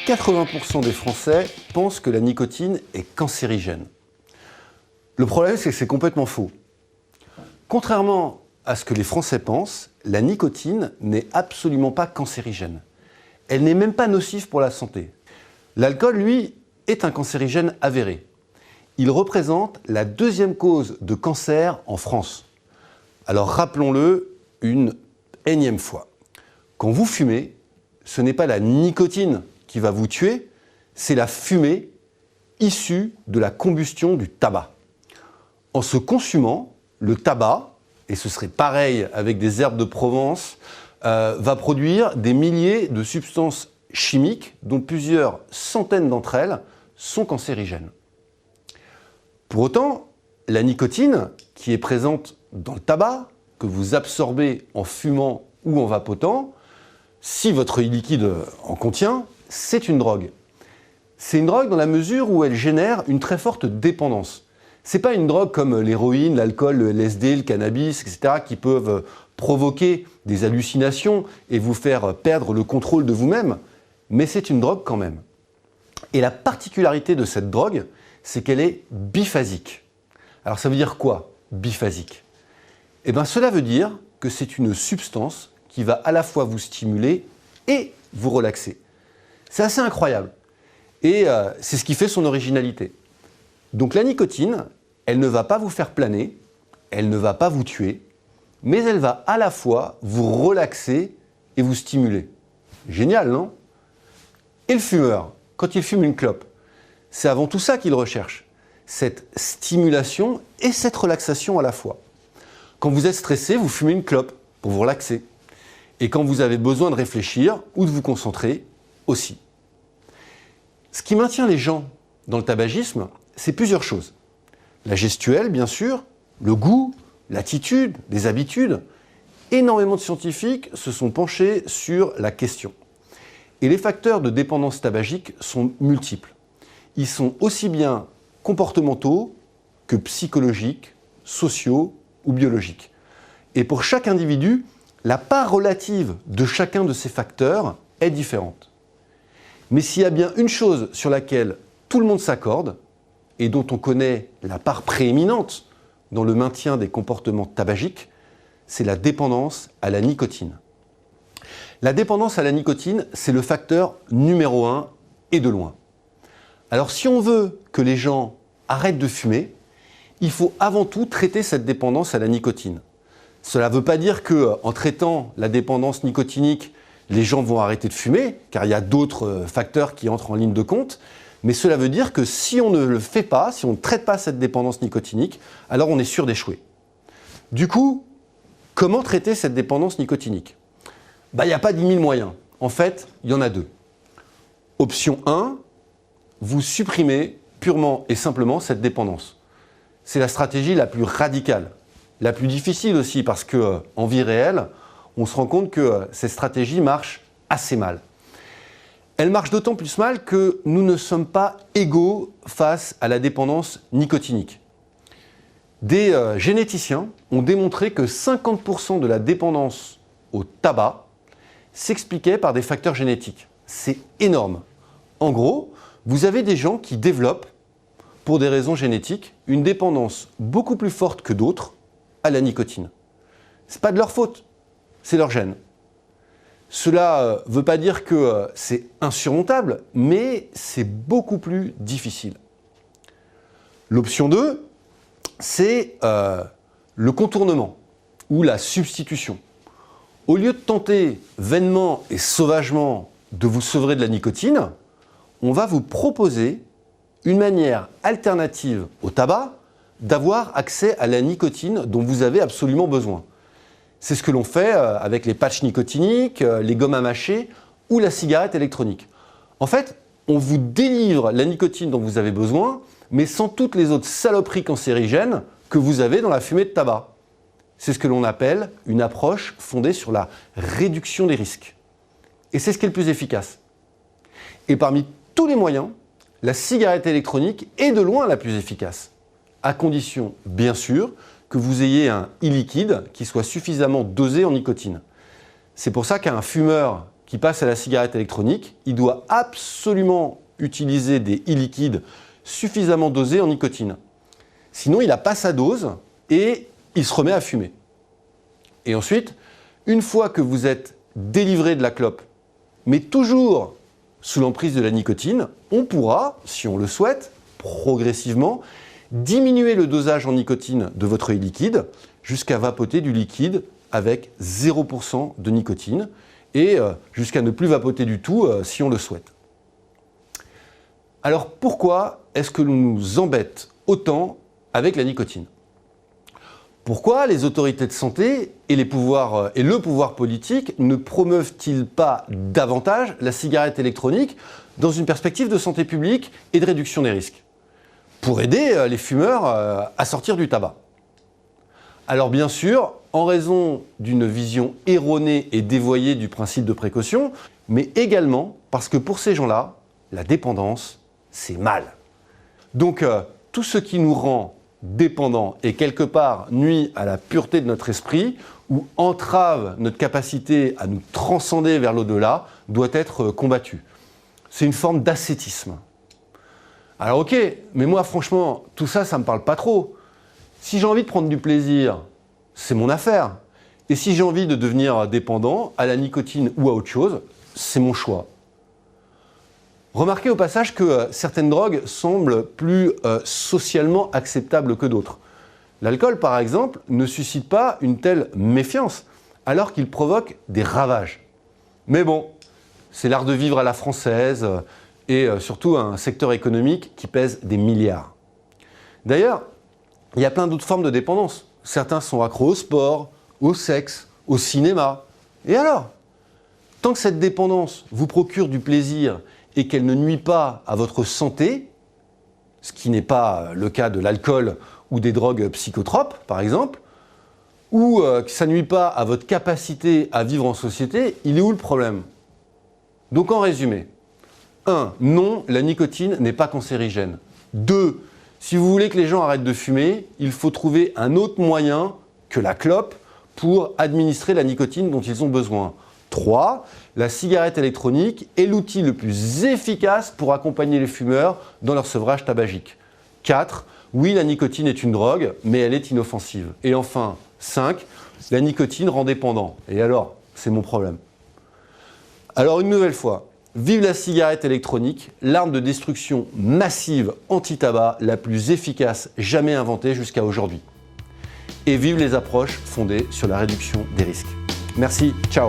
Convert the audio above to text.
80% des Français pensent que la nicotine est cancérigène. Le problème, c'est que c'est complètement faux. Contrairement à ce que les Français pensent, la nicotine n'est absolument pas cancérigène. Elle n'est même pas nocive pour la santé. L'alcool, lui, est un cancérigène avéré. Il représente la deuxième cause de cancer en France. Alors rappelons-le une énième fois. Quand vous fumez, ce n'est pas la nicotine qui va vous tuer, c'est la fumée issue de la combustion du tabac. En se consumant, le tabac, et ce serait pareil avec des herbes de Provence, va produire des milliers de substances chimiques dont plusieurs centaines d'entre elles sont cancérigènes. Pour autant, la nicotine, qui est présente dans le tabac, que vous absorbez en fumant ou en vapotant, si votre liquide en contient, c'est une drogue. C'est une drogue dans la mesure où elle génère une très forte dépendance. Ce n'est pas une drogue comme l'héroïne, l'alcool, le LSD, le cannabis, etc., qui peuvent provoquer des hallucinations et vous faire perdre le contrôle de vous-même, mais c'est une drogue quand même. Et la particularité de cette drogue, c'est qu'elle est biphasique. Alors ça veut dire quoi, biphasique? Eh bien cela veut dire que c'est une substance qui va à la fois vous stimuler et vous relaxer. C'est assez incroyable. Et c'est ce qui fait son originalité. Donc la nicotine, elle ne va pas vous faire planer, elle ne va pas vous tuer, mais elle va à la fois vous relaxer et vous stimuler. Génial, non? Et le fumeur, quand il fume une clope, c'est avant tout ça qu'il recherche, cette stimulation et cette relaxation à la fois. Quand vous êtes stressé, vous fumez une clope pour vous relaxer. Et quand vous avez besoin de réfléchir ou de vous concentrer, aussi. Ce qui maintient les gens dans le tabagisme, c'est plusieurs choses. La gestuelle, bien sûr, le goût, l'attitude, les habitudes. Énormément de scientifiques se sont penchés sur la question. Et les facteurs de dépendance tabagique sont multiples. Ils sont aussi bien comportementaux que psychologiques, sociaux ou biologiques. Et pour chaque individu, la part relative de chacun de ces facteurs est différente. Mais s'il y a bien une chose sur laquelle tout le monde s'accorde, et dont on connaît la part prééminente dans le maintien des comportements tabagiques, c'est la dépendance à la nicotine. La dépendance à la nicotine, c'est le facteur numéro 1 et de loin. Alors si on veut que les gens arrêtent de fumer, il faut avant tout traiter cette dépendance à la nicotine. Cela ne veut pas dire qu'en traitant la dépendance nicotinique, les gens vont arrêter de fumer, car il y a d'autres facteurs qui entrent en ligne de compte, mais cela veut dire que si on ne le fait pas, si on ne traite pas cette dépendance nicotinique, alors on est sûr d'échouer. Du coup, comment traiter cette dépendance nicotinique? Il n'y a pas 10 000 moyens. En fait, il y en a deux. Option 1, vous supprimez purement et simplement cette dépendance. C'est la stratégie la plus radicale, la plus difficile aussi, parce qu'en vie réelle, on se rend compte que cette stratégie marche assez mal. Elle marche d'autant plus mal que nous ne sommes pas égaux face à la dépendance nicotinique. Des généticiens ont démontré que 50% de la dépendance au tabac s'expliquait par des facteurs génétiques. C'est énorme. En gros, vous avez des gens qui développent, pour des raisons génétiques, une dépendance beaucoup plus forte que d'autres à la nicotine. Ce n'est pas de leur faute, c'est leur gène. Cela ne veut pas dire que c'est insurmontable, mais c'est beaucoup plus difficile. L'option 2, c'est le contournement ou la substitution. Au lieu de tenter vainement et sauvagement de vous sevrer de la nicotine, on va vous proposer une manière alternative au tabac d'avoir accès à la nicotine dont vous avez absolument besoin. C'est ce que l'on fait avec les patchs nicotiniques, les gommes à mâcher ou la cigarette électronique. En fait, on vous délivre la nicotine dont vous avez besoin, mais sans toutes les autres saloperies cancérigènes que vous avez dans la fumée de tabac. C'est ce que l'on appelle une approche fondée sur la réduction des risques. Et c'est ce qui est le plus efficace. Et parmi tous les moyens, la cigarette électronique est de loin la plus efficace, à condition, bien sûr, que vous ayez un e-liquide qui soit suffisamment dosé en nicotine. C'est pour ça qu'un fumeur qui passe à la cigarette électronique, il doit absolument utiliser des e-liquides suffisamment dosés en nicotine. Sinon, il n'a pas sa dose et il se remet à fumer. Et ensuite, une fois que vous êtes délivré de la clope, mais toujours sous l'emprise de la nicotine, on pourra, si on le souhaite, progressivement, diminuer le dosage en nicotine de votre e-liquide jusqu'à vapoter du liquide avec 0% de nicotine et jusqu'à ne plus vapoter du tout si on le souhaite. Alors pourquoi est-ce que l'on nous embête autant avec la nicotine ? Pourquoi les autorités de santé et le pouvoir politique ne promeuvent-ils pas davantage la cigarette électronique dans une perspective de santé publique et de réduction des risques ? Pour aider les fumeurs à sortir du tabac. Alors bien sûr, en raison d'une vision erronée et dévoyée du principe de précaution, mais également parce que pour ces gens-là, la dépendance, c'est mal. Donc tout ce qui nous rend dépendants et quelque part nuit à la pureté de notre esprit ou entrave notre capacité à nous transcender vers l'au-delà doit être combattu. C'est une forme d'ascétisme. Alors ok, mais moi franchement, tout ça, ça me parle pas trop. Si j'ai envie de prendre du plaisir, c'est mon affaire. Et si j'ai envie de devenir dépendant à la nicotine ou à autre chose, c'est mon choix. Remarquez au passage que certaines drogues semblent plus socialement acceptables que d'autres. L'alcool, par exemple, ne suscite pas une telle méfiance, alors qu'il provoque des ravages. Mais bon, c'est l'art de vivre à la française et surtout un secteur économique qui pèse des milliards. D'ailleurs, il y a plein d'autres formes de dépendance. Certains sont accros au sport, au sexe, au cinéma. Et alors ? Tant que cette dépendance vous procure du plaisir et qu'elle ne nuit pas à votre santé, ce qui n'est pas le cas de l'alcool ou des drogues psychotropes, par exemple, ou que ça ne nuit pas à votre capacité à vivre en société, il est où le problème ? Donc en résumé, 1. Non, la nicotine n'est pas cancérigène. 2. Si vous voulez que les gens arrêtent de fumer, il faut trouver un autre moyen que la clope pour administrer la nicotine dont ils ont besoin. 3. La cigarette électronique est l'outil le plus efficace pour accompagner les fumeurs dans leur sevrage tabagique. 4. Oui, la nicotine est une drogue, mais elle est inoffensive. Et enfin, 5. La nicotine rend dépendant. Et alors, c'est mon problème. Alors une nouvelle fois, vive la cigarette électronique, l'arme de destruction massive anti-tabac la plus efficace jamais inventée jusqu'à aujourd'hui. Et vive les approches fondées sur la réduction des risques. Merci, ciao.